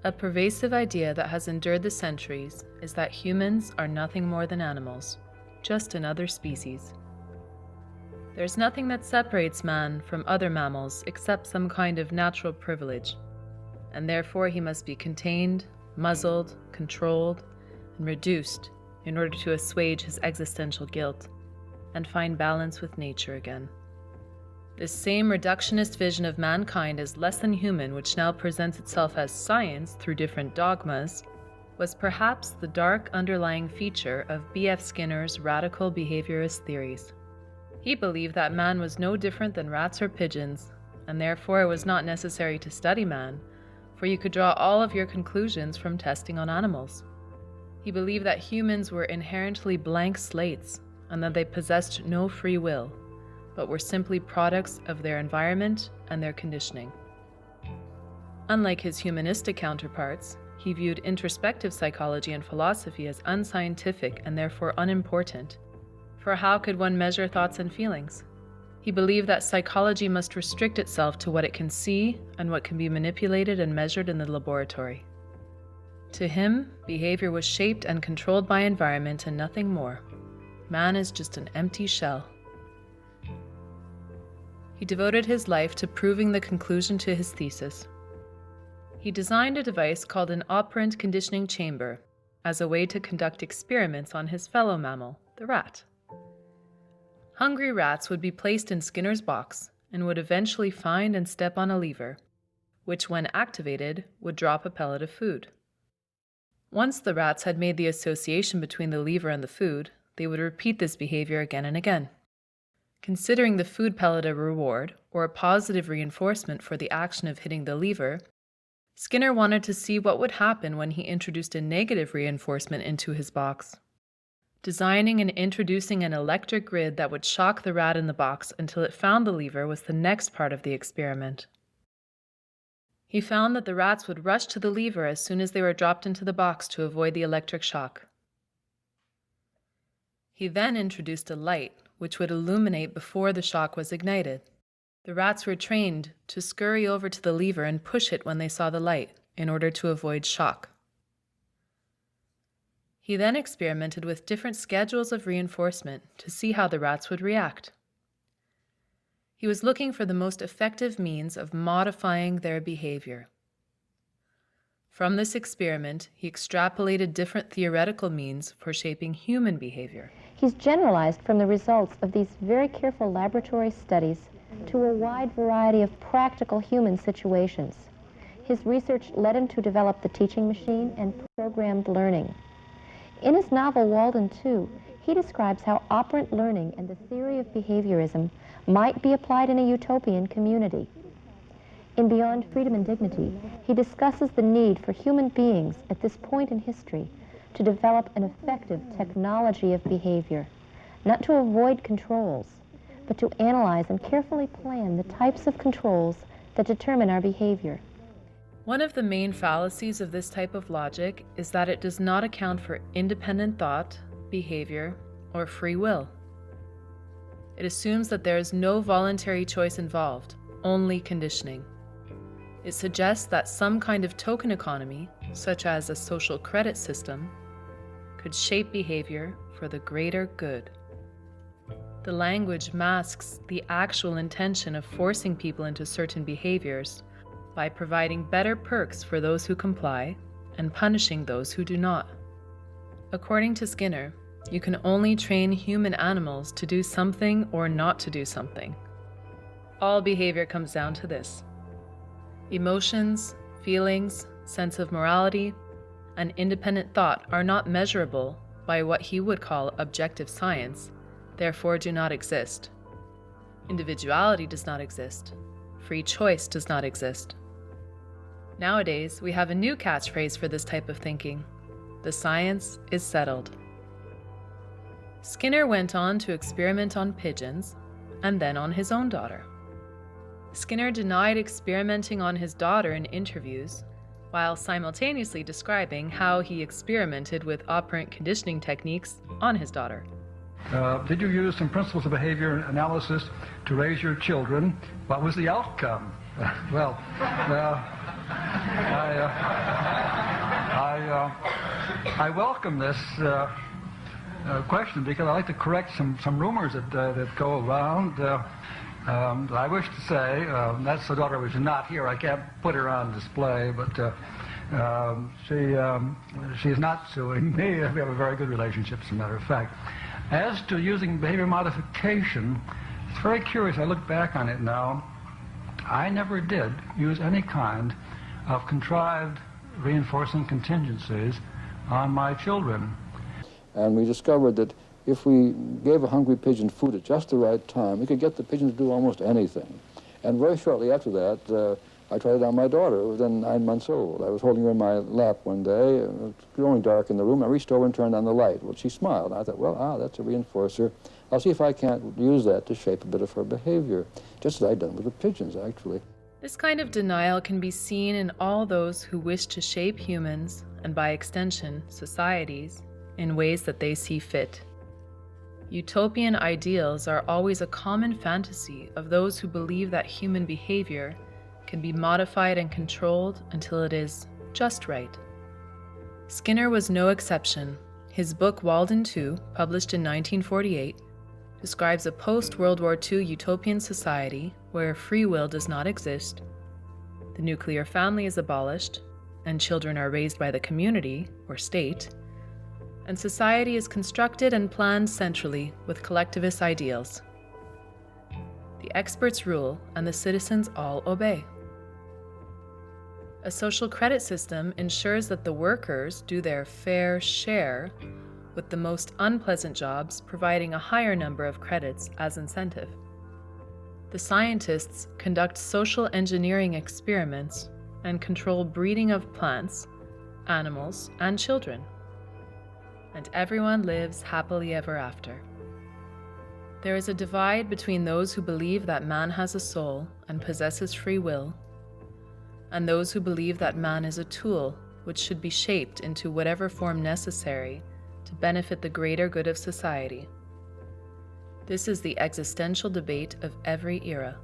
A pervasive idea that has endured the centuries is that humans are nothing more than animals, just another species. There's nothing that separates man from other mammals except some kind of natural privilege, and therefore he must be contained, muzzled, controlled, and reduced in order to assuage his existential guilt and find balance with nature again. This same reductionist vision of mankind as less than human, which now presents itself as science through different dogmas, was perhaps the dark underlying feature of B.F. Skinner's radical behaviorist theories. He believed that man was no different than rats or pigeons, and therefore it was not necessary to study man, for you could draw all of your conclusions from testing on animals. He believed that humans were inherently blank slates, and that they possessed no free will, but were simply products of their environment and their conditioning. Unlike his humanistic counterparts, he viewed introspective psychology and philosophy as unscientific and therefore unimportant, for how could one measure thoughts and feelings? He believed that psychology must restrict itself to what it can see and what can be manipulated and measured in the laboratory. To him, behavior was shaped and controlled by environment and nothing more. Man is just an empty shell. He devoted his life to proving the conclusion to his thesis. He designed a device called an operant conditioning chamber as a way to conduct experiments on his fellow mammal, the rat. Hungry rats would be placed in Skinner's box and would eventually find and step on a lever, which when activated would drop a pellet of food. Once the rats had made the association between the lever and the food, they would repeat this behavior again and again. Considering the food pellet a reward or a positive reinforcement for the action of hitting the lever, Skinner wanted to see what would happen when he introduced a negative reinforcement into his box. Designing and introducing an electric grid that would shock the rat in the box until it found the lever was the next part of the experiment. He found that the rats would rush to the lever as soon as they were dropped into the box to avoid the electric shock. He then introduced a light which would illuminate before the shock was ignited. The rats were trained to scurry over to the lever and push it when they saw the light in order to avoid shock. He then experimented with different schedules of reinforcement to see how the rats would react. He was looking for the most effective means of modifying their behavior. From this experiment, he extrapolated different theoretical means for shaping human behavior. He's generalized from the results of these very careful laboratory studies to a wide variety of practical human situations. His research led him to develop the teaching machine and programmed learning. In his novel Walden 2, he describes how operant learning and the theory of behaviorism might be applied in a utopian community. In Beyond Freedom and Dignity, he discusses the need for human beings at this point in history to develop an effective technology of behavior, not to avoid controls, but to analyze and carefully plan the types of controls that determine our behavior. One of the main fallacies of this type of logic is that it does not account for independent thought, behavior, or free will. It assumes that there is no voluntary choice involved, only conditioning. It suggests that some kind of token economy, such as a social credit system, could shape behavior for the greater good. The language masks the actual intention of forcing people into certain behaviors by providing better perks for those who comply and punishing those who do not. According to Skinner, you can only train human animals to do something or not to do something. All behavior comes down to this. Emotions, feelings, sense of morality, and independent thought are not measurable by what he would call objective science, therefore do not exist. Individuality does not exist. Free choice does not exist. Nowadays, we have a new catchphrase for this type of thinking. The science is settled. Skinner went on to experiment on pigeons and then on his own daughter. Skinner denied experimenting on his daughter in interviews, while simultaneously describing how he experimented with operant conditioning techniques on his daughter. Did you use some principles of behavior analysis to raise your children? What was the outcome? I welcome this question because I like to correct some rumors that go around. I wish to say that's the daughter which is not here. I can't put her on display, but she is not suing me. We have a very good relationship, as a matter of fact. As to using behavior modification, it's very curious. I look back on it now. I never did use any kind of contrived reinforcing contingencies on my children. And we discovered that if we gave a hungry pigeon food at just the right time, we could get the pigeon to do almost anything. And very shortly after that, I tried it on my daughter, who was then 9 months old. I was holding her in my lap one day. It was growing dark in the room. I reached over and turned on the light. Well, she smiled. And I thought, well, that's a reinforcer. I'll see if I can't use that to shape a bit of her behavior, just as I'd done with the pigeons, actually. This kind of denial can be seen in all those who wish to shape humans, and by extension, societies, in ways that they see fit. Utopian ideals are always a common fantasy of those who believe that human behavior can be modified and controlled until it is just right. Skinner was no exception. His book Walden II, published in 1948, describes a post-World War II utopian society where free will does not exist, the nuclear family is abolished, and children are raised by the community, or state, and society is constructed and planned centrally with collectivist ideals. The experts rule, and the citizens all obey. A social credit system ensures that the workers do their fair share, with the most unpleasant jobs providing a higher number of credits as incentive. The scientists conduct social engineering experiments and control breeding of plants, animals, and children. And everyone lives happily ever after. There is a divide between those who believe that man has a soul and possesses free will, and those who believe that man is a tool which should be shaped into whatever form necessary to benefit the greater good of society. This is the existential debate of every era.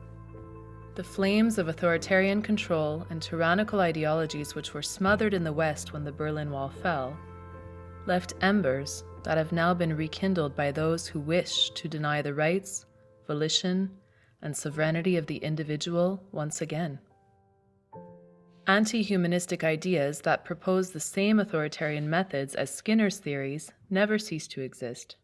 The flames of authoritarian control and tyrannical ideologies which were smothered in the West when the Berlin Wall fell, left embers that have now been rekindled by those who wish to deny the rights, volition, and sovereignty of the individual once again. Anti-humanistic ideas that propose the same authoritarian methods as Skinner's theories never cease to exist.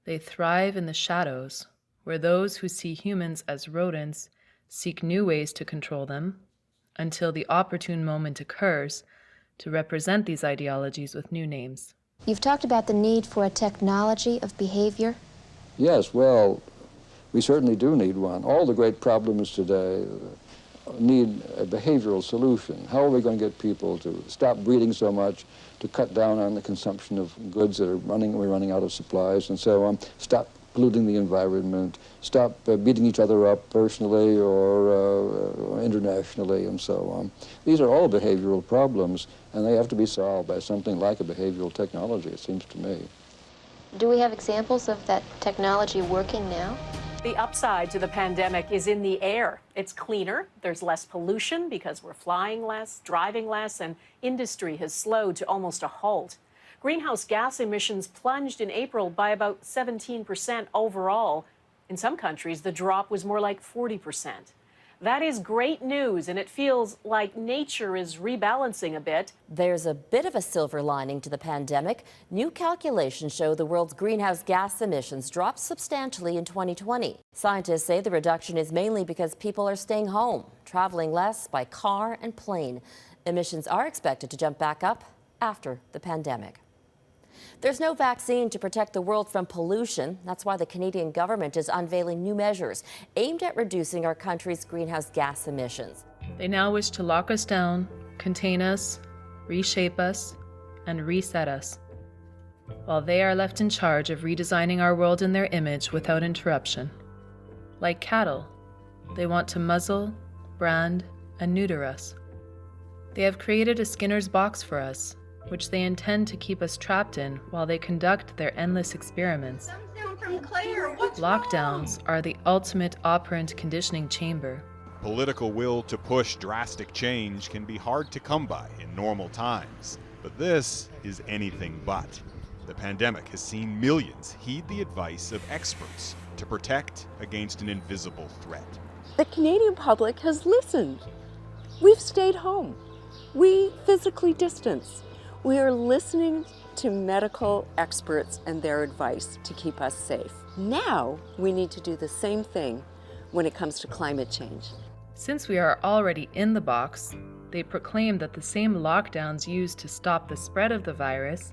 They thrive in the shadows, where those who see humans as rodents seek new ways to control them, until the opportune moment occurs to represent these ideologies with new names. You've talked about the need for a technology of behavior. Yes, well, we certainly do need one. All the great problems today need a behavioral solution. How are we going to get people to stop breeding so much, to cut down on the consumption of goods that we're running out of supplies and so on, stop polluting the environment, stop beating each other up personally or internationally and so on. These are all behavioral problems, and they have to be solved by something like a behavioral technology, it seems to me. Do we have examples of that technology working now? The upside to the pandemic is in the air. It's cleaner, there's less pollution because we're flying less, driving less, and industry has slowed to almost a halt. Greenhouse gas emissions plunged in April by about 17% overall. In some countries, the drop was more like 40%. That is great news, and it feels like nature is rebalancing a bit. There's a bit of a silver lining to the pandemic. New calculations show the world's greenhouse gas emissions dropped substantially in 2020. Scientists say the reduction is mainly because people are staying home, traveling less by car and plane. Emissions are expected to jump back up after the pandemic. There's no vaccine to protect the world from pollution. That's why the Canadian government is unveiling new measures aimed at reducing our country's greenhouse gas emissions. They now wish to lock us down, contain us, reshape us, and reset us, while they are left in charge of redesigning our world in their image without interruption. Like cattle, they want to muzzle, brand, and neuter us. They have created a Skinner's box for us, which they intend to keep us trapped in while they conduct their endless experiments. From Claire. What's Lockdowns are the ultimate operant conditioning chamber. political will to push drastic change can be hard to come by in normal times, but this is anything but. The pandemic has seen millions heed the advice of experts to protect against an invisible threat. The Canadian public has listened. We've stayed home. We physically distance. We are listening to medical experts and their advice to keep us safe. Now we need to do the same thing when it comes to climate change. Since we are already in the box, they proclaim that the same lockdowns used to stop the spread of the virus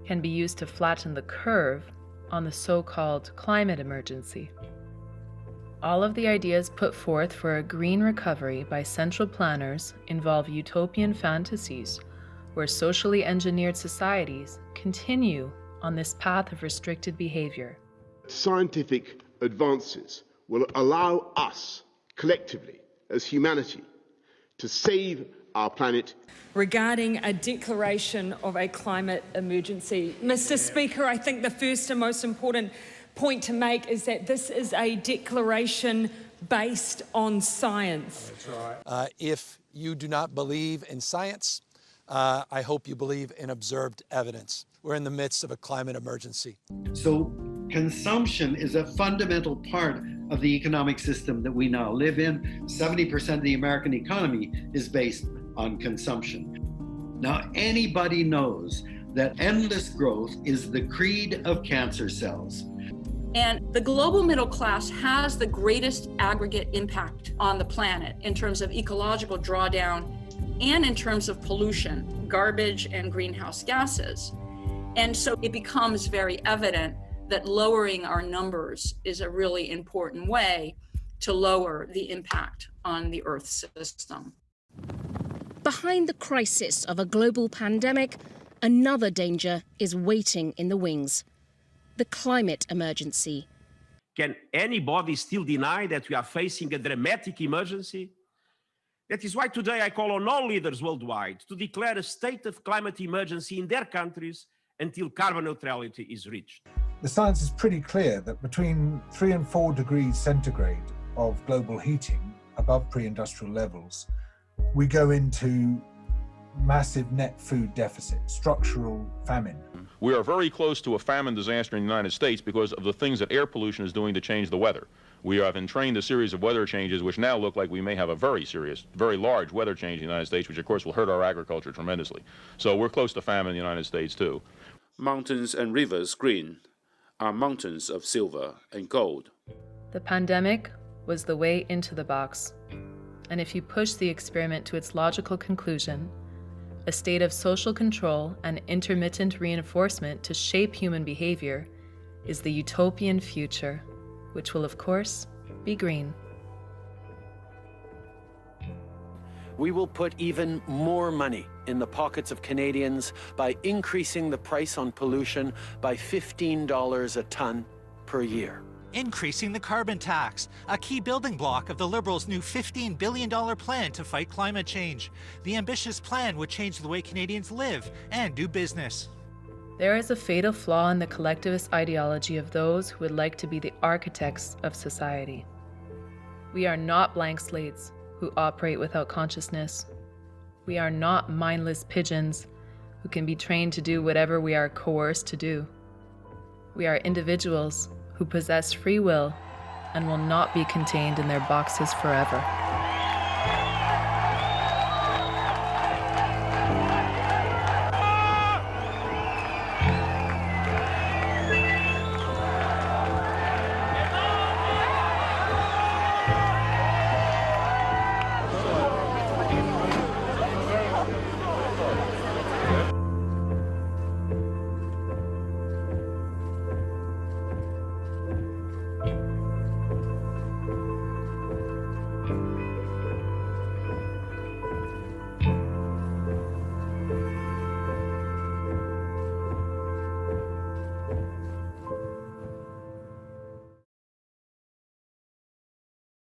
can be used to flatten the curve on the so-called climate emergency. All of the ideas put forth for a green recovery by central planners involve utopian fantasies where socially engineered societies continue on this path of restricted behavior. Scientific advances will allow us, collectively, as humanity, to save our planet. Regarding a declaration of a climate emergency, Mr. Speaker, I think the first and most important point to make is that this is a declaration based on science. That's right. If you do not believe in science, I hope you believe in observed evidence. We're in the midst of a climate emergency. So consumption is a fundamental part of the economic system that we now live in. 70% of the American economy is based on consumption. Now, anybody knows that endless growth is the creed of cancer cells. And the global middle class has the greatest aggregate impact on the planet in terms of ecological drawdown and in terms of pollution, garbage and greenhouse gases. And so it becomes very evident that lowering our numbers is a really important way to lower the impact on the Earth system. Behind the crisis of a global pandemic, another danger is waiting in the wings: the climate emergency. Can anybody still deny that we are facing a dramatic emergency? That is why today I call on all leaders worldwide to declare a state of climate emergency in their countries until carbon neutrality is reached. The science is pretty clear that between 3 and 4 degrees centigrade of global heating above pre-industrial levels, we go into massive net food deficit, structural famine. We are very close to a famine disaster in the United States because of the things that air pollution is doing to change the weather. We have entrained a series of weather changes which now look like we may have a very serious, very large weather change in the United States, which of course will hurt our agriculture tremendously. So we're close to famine in the United States too. Mountains and rivers green are mountains of silver and gold. The pandemic was the way into the box. And if you push the experiment to its logical conclusion, a state of social control and intermittent reinforcement to shape human behavior is the utopian future, which will, of course, be green. We will put even more money in the pockets of Canadians by increasing the price on pollution by $15 a ton per year. Increasing the carbon tax, a key building block of the Liberals' new $15 billion plan to fight climate change. The ambitious plan would change the way Canadians live and do business. There is a fatal flaw in the collectivist ideology of those who would like to be the architects of society. We are not blank slates who operate without consciousness. We are not mindless pigeons who can be trained to do whatever we are coerced to do. We are individuals who possess free will and will not be contained in their boxes forever.